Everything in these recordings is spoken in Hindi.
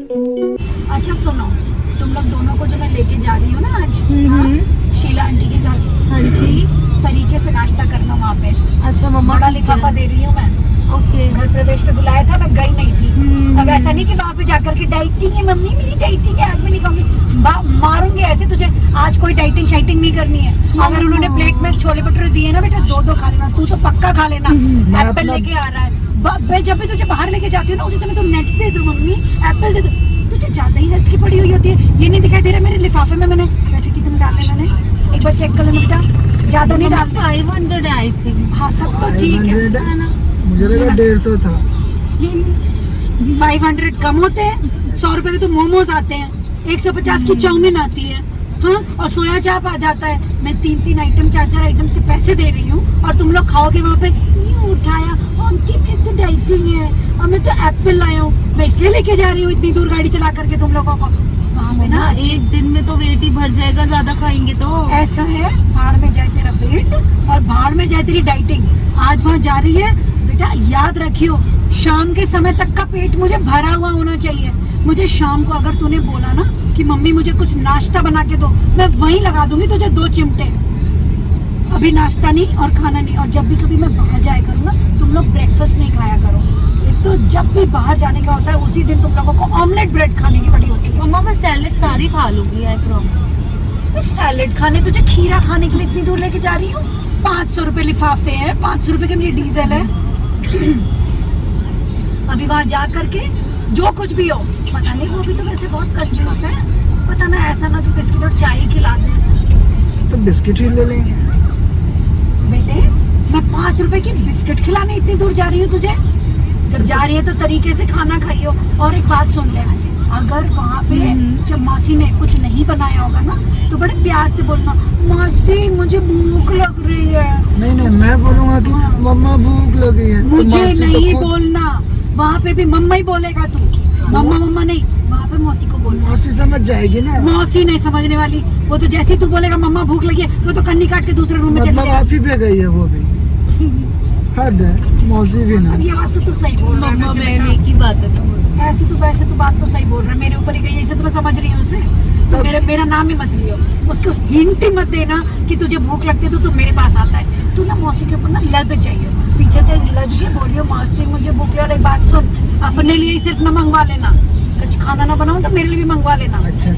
अच्छा सुनो, तुम लोग दोनों को जो मैं लेके जा रही हूँ ना आज शीला आंटी के घर, हाँ जी, तरीके से नाश्ता करना वहाँ पे। अच्छा मम्मा बड़ा लिफाफा दे रही हूँ मैं। ओके। घर प्रवेश पे बुलाया था, मैं गई नहीं थी। अब ऐसा नहीं कि वहाँ पे जाकर के डाइटिंग है मम्मी, मेरी डाइटिंग है आज मैं नहीं खाऊंगी, मारूंगे ऐसे तुझे। आज कोई डाइटिंग शाइटिंग नहीं करनी है। अगर उन्होंने प्लेट में छोले भटूरे दिए ना बेटा, दो खा लेना, तू तो पक्का खा लेना। एप्पल लेके आ रहा है, जब भी तुझे बाहर लेके जाती हूँ ना उसी समय तू नट्स दे दो मम्मी, एप्पल दे दो। तुझे ज्यादा ही हेल्थ की पड़ी हुई होती है। ये नहीं दिखाई दे रहा मेरे लिफाफे में मैंने वैसे कितने डाले, मैंने एक बार चेक कर लेना बेटा, ज्यादा नहीं डालते। 500 है आई थिंक। हाँ सब तो ठीक है ना, मुझे लगा 150 था। 500 कम होते हैं। 100 रुपए के तो मोमोज आते हैं, 150 की चाउमीन आती है, हाँ, और सोया चाप आ जाता है। मैं 3 आइटम 4 आइटम्स के पैसे दे रही हूँ और तुम लोग खाओगे वहाँ पे। यूँ उठाया आंटी में तो डाइटिंग है और मैं तो एप्पल लाया हूँ, मैं इसलिए लेके जा रही हूँ इतनी दूर गाड़ी चला करके तुम लोगों को। वहाँ पे ना एक दिन में तो वेट ही भर जाएगा ज्यादा खाएंगे तो। ऐसा है, भाड़ में जाए तेरा वेट और भाड़ में जाए तेरी डाइटिंग। आज वहाँ जा रही है बेटा, याद रखियो शाम के समय तक का पेट मुझे भरा हुआ होना चाहिए। मुझे शाम को अगर तूने बोला ना कि मम्मी मुझे कुछ नाश्ता बना के दो, मैं वहीं लगा दूंगी तुझे 2 चिमटे। अभी नाश्ता नहीं और खाना नहीं। और जब भी कभी मैं बाहर जाया करूँ ना, तुम लोग ब्रेकफास्ट नहीं खाया करो। एक तो जब भी बाहर जाने का होता है उसी दिन तुम लोगों को ऑमलेट ब्रेड खाने की बड़ी होती है। मम्मा मैं सैलेड सारी खा लूंगी, आई प्रॉमिस। मैं सैलेड खाने, तुझे खीरा खाने के लिए इतनी दूर लेके जा रही हूँ। 500 रुपए लिफाफे हैं, 500 रुपए के मेरी डीजल है। अभी वहाँ जा करके जो कुछ भी हो, पता नहीं, वो भी तो वैसे बहुत कंजूस है, पता ना ऐसा ना कि बिस्किट और चाय खिला दे। तो बिस्किट ही ले लेंगे। बेटे मैं 5 रुपए की बिस्किट खिलाने इतनी दूर जा रही हूँ तुझे। जब जा रही है तो तरीके से खाना खाइयो। और एक बात सुन ले, अगर वहाँ पे जब मासी ने कुछ नहीं बनाया होगा ना तो बड़े प्यार से बोलना, मासी मुझे भूख लग रही है। नहीं मैं बोलूँगा कि मम्मा भूख लगी है। मुझे नहीं बोलना, वहाँ पे भी मम्मा ही बोलेगा तू। मम्मा नहीं, वहाँ पे मौसी को बोलना। मौसी समझ जाएगी ना। मौसी नहीं समझने वाली, वो तो जैसे ही तू बोलेगा मम्मा भूख लगी है, वो तो कन्नी काट के दूसरे रूम में चली मतलब जाएगी। आप ही पे गई है वो भी। हद है, मौसी भी ना। अब ये बात तो तू सही बोल रहा है। मम्मा वैसे बहन बेटा, एक ही बात है तो। वैसे तो बात तो सही बोल रहा है, मेरे ऊपर ही गई है, इसे तो मैं समझ रही हूँ उसे। तो मेरा नाम ही मत लियो, उसको हिंट ही मत देना कि तुझे भूख लगती है तो तू मेरे पास आता है। तू ना मौसी के ऊपर ना लग जाइए, पीछे से लग के बोलियो मौसी मुझे भूख लगी। और एक बात सुन, अपने लिए ही सिर्फ न मंगवा लेना, कुछ खाना ना बनाऊं तो मेरे लिए भी मंगवा लेना। अच्छा।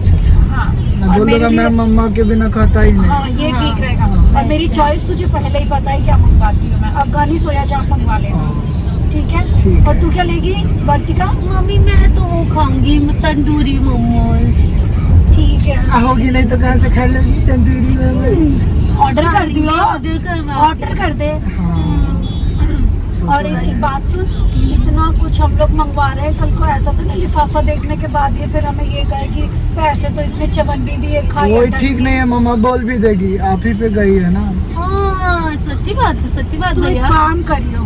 हाँ, मैं और बोलूँगा मैं मम्मा के बिना खाता ही नहीं। हाँ ये ठीक रहेगा। और मेरी चॉइस तुझे पहले ही पता है क्या मंगवाती हूँ मैं, अफगानी सोया चाप मंगवा लेना, ठीक है। और तू क्या लेगी वर्तिका? मम्मी मैं तो वो खाऊंगी तंदूरी मोमोज। ठीक है, होगी नहीं तो कहाँ से खा लेगी तंदूरी में। ऑर्डर कर दियो, ऑर्डर ऑर्डर कर दे। हाँ। और एक बात सुन, इतना कुछ हम लोग मंगवा रहे हैं, कल को ऐसा तो नहीं लिफाफा देखने के बाद ये फिर हमें ये कहे कि पैसे तो इसने 54 दिए, खाए। कोई ठीक नहीं है, मम्मा बोल भी देगी, आप ही पे गई है ना। हाँ सच्ची बात तू है एक यार। काम करियो,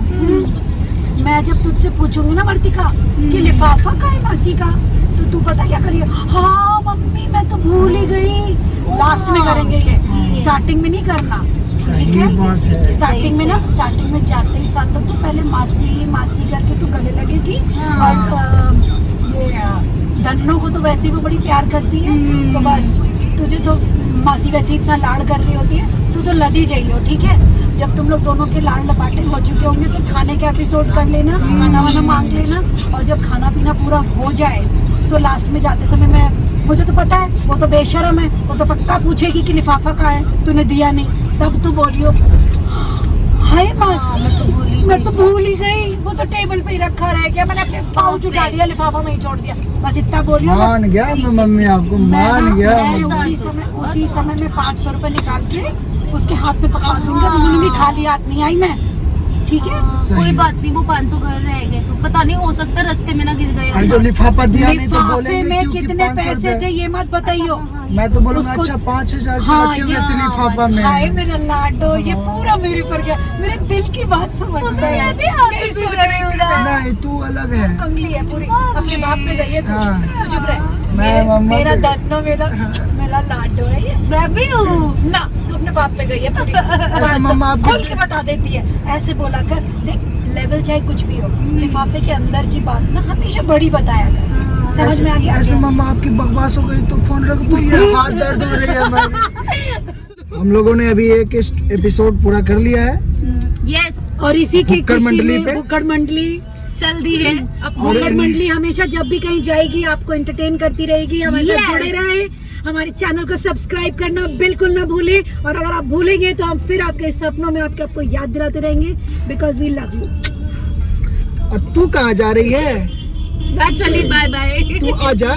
मैं जब तुझसे पूछूंगी ना वर्तिका कि लिफाफा का है मासी का, तो तू पता क्या करियो, हाँ मम्मी मैं तो भूल ही गई। लास्ट में करेंगे ये, स्टार्टिंग में नहीं करना, ठीक सही बात है। है। स्टार्टिंग में ना, स्टार्टिंग में जाते ही साथ तो पहले मासी करके तू गले लगेगी। और ये धन्नो को तो वैसे ही वो बड़ी प्यार करती है, तो बस तुझे तो मासी वैसे इतना लाड़ कर रही होती है, तू तो लदी जाइयो, ठीक है। जब तुम लोग दोनों के लाड़ लपाटे हो चुके होंगे फिर खाने के एपिसोड कर लेना, खाना वाना मांग लेना। और जब खाना पीना पूरा हो जाए तो लास्ट में जाते समय मुझे तो पता है वो तो बेशर्म है, वो तो पक्का पूछेगी कि लिफाफा कहाँ है, तूने दिया नहीं, तब तू बोलियो हाय मासी मैं तो भूल ही गई, वो तो टेबल पे ही रखा रह गया, मैंने अपने पाउच उठा लिया, लिफाफा में ही छोड़ दिया, बस इतना बोलियो। मान गया मैं मम्मी, आपको मान गया। उसी समय में 500 रुपए निकाल के उसके हाथ में पकड़ा दूंगा, बोलूंगी खाली हाथ नहीं आई मैं, ठीक है। कोई बात नहीं, वो 500 घर रह गए तो पता नहीं, हो सकता है रास्ते में ना गिर गए। और जो लिफाफा दिया नहीं तो लिफाफे बोलेंगे में क्योंकि कितने 500 पैसे थे ये मत बताइयो। मैं तो बोलूँगा उसको- अच्छा 5000 हाँ, रखे हुए थे लिफाफा में। हाय मेरा लाडो, ये पूरा मेरे पर गया, मेरे दिल की बात समझता है। यही सोच रही थी मैं। नहीं तू अलग है। कंगली है पूरी, अपने बाप पे गई है तू, हाँ। तू चुप रह। मैं मम्मा मेरा पे- दन्नो, मेरा लाडो है ये। मैं भी हूँ ना तू अपने बाप पे गई है पूरी। ऐसे मम्मा आपको- खोल के बता देती है, ऐसे बोला कर। देख लेवल चाहे कुछ भी हो, लिफाफे के अंदर की बात ना हमेशा बड़ी बताया कर। समझ में आ गया ऐसे क्या? मम्मा आपकी बकवास हो गई तो फोन रख दो, ये हाथ दर्द हो रही है हमारी। हम लोगों ने अभी एक एपिसोड पूरा कर लिया है यस, और इसी की बुक्कड़ खुशी मंडली में पे? बुक्कड़ मंडली चल दी है अब। और बुक्कड़ मंडली हमेशा जब भी कहीं जाएगी आपको एंटरटेन करती रहेगी। हमारे साथ Yes. जुड़े रहे, हमारे चैनल को सब्सक्राइब करना बिल्कुल ना भूलें, और अगर आप भूलेंगे तो हम फिर आपके सपनों में आपको याद दिलाते रहेंगे, बिकॉज वी लव यू। और तू कहाँ जा रही है? चली, बाय बाय। तू आ जा।